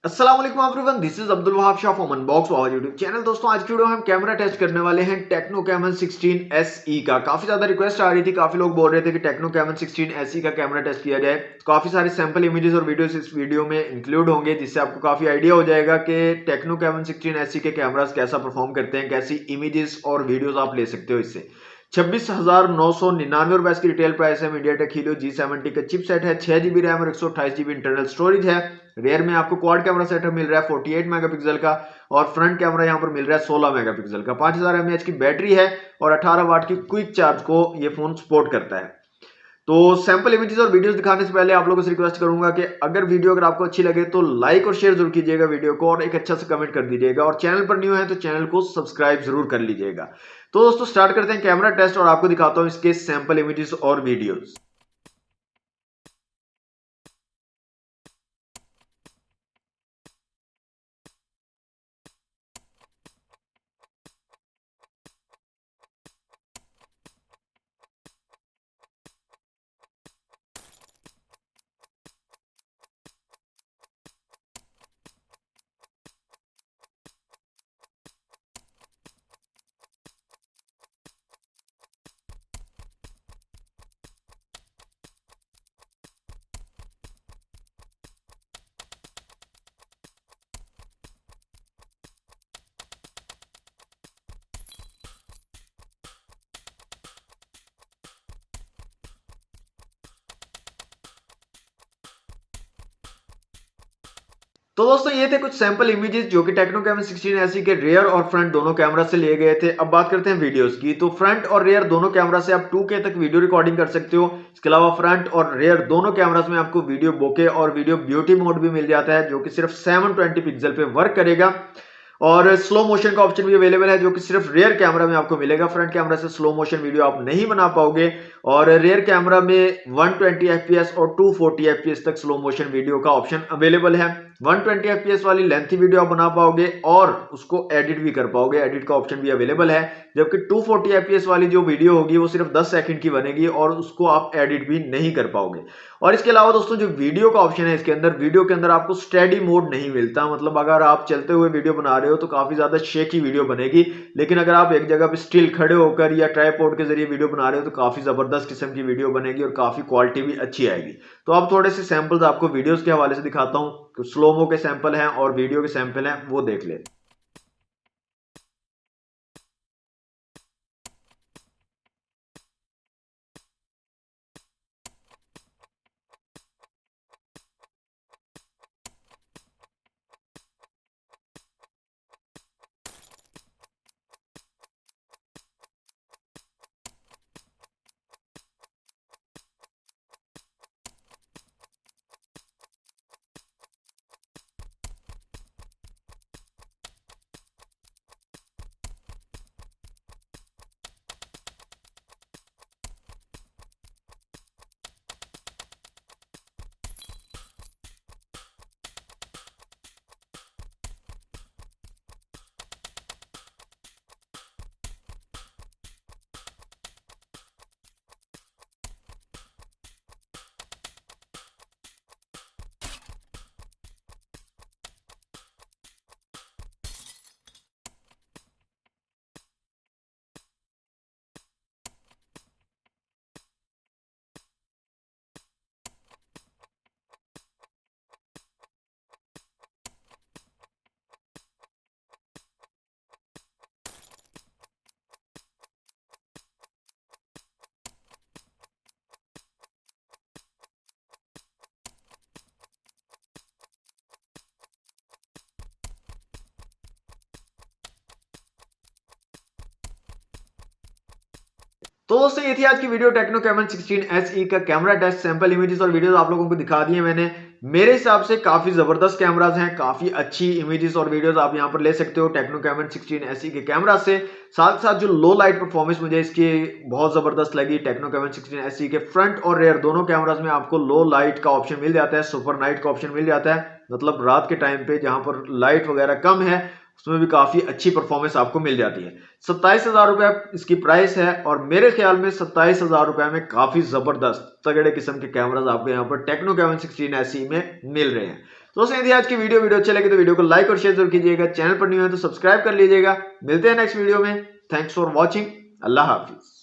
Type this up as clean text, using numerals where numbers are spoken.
अस्सलाम वालेकुम everyone, this is Abdul Wahab Shah from unbox our YouTube channel. दोस्तों आज की वीडियो में हम कैमरा टेस्ट करने वाले हैं टेक्नो कैमन 16 SE का। काफी ज्यादा रिक्वेस्ट आ रही थी, काफी लोग बोल रहे थे कि टेक्नो कैमन 16 SE का कैमरा टेस्ट किया जाए। काफी सारे सैंपल इमेजेस और वीडियोस इस वीडियो में इंक्लूड होंगे, जिससे आपको काफी आइडिया हो जाएगा कि टेक्नो कैमन 16 SE के कैमरास कैसा परफॉर्म करते हैं, कैसी इमेजेस और वीडियोस आप ले सकते हो इससे। 26,999 रुपए इसकी रिटेल प्राइस है। मीडियाटेक हीलियो G70 का चिपसेट है, 6 GB रैम और 128 GB इंटरनल स्टोरेज है। रेयर में आपको क्वाड कैमरा सेटअप मिल रहा है 48 मेगापिक्सल का, और फ्रंट कैमरा यहां पर मिल रहा है 16 मेगापिक्सल का। 5000 mAh की बैटरी है और 18 वाट की क्विक चार्ज को ये फोन सपोर्ट करता है। तो सैंपल इमेजेस और वीडियोस दिखाने से पहले आप लोगों से रिक्वेस्ट करूंगा कि अगर आपको अच्छी लगे तो लाइक और शेयर जरूर कीजिएगा वीडियो को, और एक अच्छा सा कमेंट कर दीजिएगा, और चैनल पर न्यू है तो चैनल को सब्सक्राइब जरूर कर लीजिएगा। तो दोस्तों स्टार्ट करते हैं कैमरा टेस्ट और आपको दिखाता हूं इसके सैंपल इमेजेस और वीडियोस। तो दोस्तों ये थे कुछ सैंपल इमेजेस जो कि टेक्नो कैमन 16 SE के रेयर और फ्रंट दोनों कैमरा से लिए गए थे। अब बात करते हैं वीडियोस की। तो फ्रंट और रेयर दोनों कैमरा से आप 2K तक वीडियो रिकॉर्डिंग कर सकते हो। इसके अलावा फ्रंट और रेयर दोनों कैमरास में आपको वीडियो बोके और वीडियो ब्यूटी मोड भी मिल जाता है, जो कि सिर्फ 720 पिक्सल पे वर्क करेगा। और स्लो मोशन का ऑप्शन भी अवेलेबल है, जो कि सिर्फ रेयर कैमरा में आपको मिलेगा। फ्रंट कैमरा से स्लो मोशन वीडियो आप नहीं बना पाओगे। और रेयर कैमरा में 120 FPS और 240 FPS तक स्लो मोशन वीडियो का ऑप्शन अवेलेबल है। 120 FPS वाली लेंथी वीडियो आप बना पाओगे और उसको एडिट भी कर पाओगे, एडिट का ऑप्शन भी अवेलेबल है। जबकि 240 FPS वाली जो वीडियो होगी वो सिर्फ 10 सेकंड की बनेगी और उसको आप एडिट भी नहीं कर पाओगे। और इसके अलावा दोस्तों जो वीडियो का ऑप्शन है इसके अंदर, वीडियो के अंदर आपको स्टेडी मोड नहीं मिलता। मतलब अगर आप चलते हुए वीडियो बना रहे हो तो काफी ज्यादा शेकी वीडियो बनेगी, लेकिन अगर आप एक जगह पे स्टिल खड़े होकर या ट्राइपॉड के जरिए वीडियो बना रहे हो तो काफी जबरदस्त किस्म की वीडियो बनेगी और काफी क्वालिटी भी अच्छी आएगी। तो अब थोड़े से सैंपल्स आपको वीडियोस के हवाले से दिखाता हूं। स्लोमो के सैंपल हैं और वीडियो के सैंपल हैं, वो देख ले। तो दोस्तों ये थी आज की वीडियो टेक्नो कैमन 16 SE का कैमरा टेस्ट। सैंपल इमेजेस और वीडियोस आप लोगों को दिखा दिए मैंने। मेरे हिसाब से काफी जबरदस्त कैमरास हैं, काफी अच्छी इमेजेस और वीडियोस आप यहां पर ले सकते हो टेक्नो कैमन 16 SE के कैमरा से। साथ साथ जो लो लाइट परफॉर्मेंस मुझे इसकी बहुत जबरदस्त लगी। टेक्नो कैमन 16 SE के फ्रंट और रेयर दोनों कैमरास में आपको लो लाइट का ऑप्शन मिल जाता है, सुपर नाइट का ऑप्शन मिल जाता है। मतलब रात के टाइम पे जहां पर लाइट वगैरह कम है उसमें भी काफी अच्छी परफॉर्मेंस आपको मिल जाती है। 27,000 रुपए इसकी प्राइस है, और मेरे ख्याल में 27,000 रुपए में काफी जबरदस्त तगड़े किस्म के कैमरास आपको यहाँ पर टेक्नो कैमन 16 SE में मिल रहे हैं। दोस्तों यदि आज की वीडियो अच्छी लगी तो वीडियो को लाइक और शेयर जरूर कीजिएगा। चैनल पर न्यू है तो सब्सक्राइब कर लीजिएगा। मिलते हैं नेक्स्ट वीडियो में। Thanks for watching. Allah Hafiz.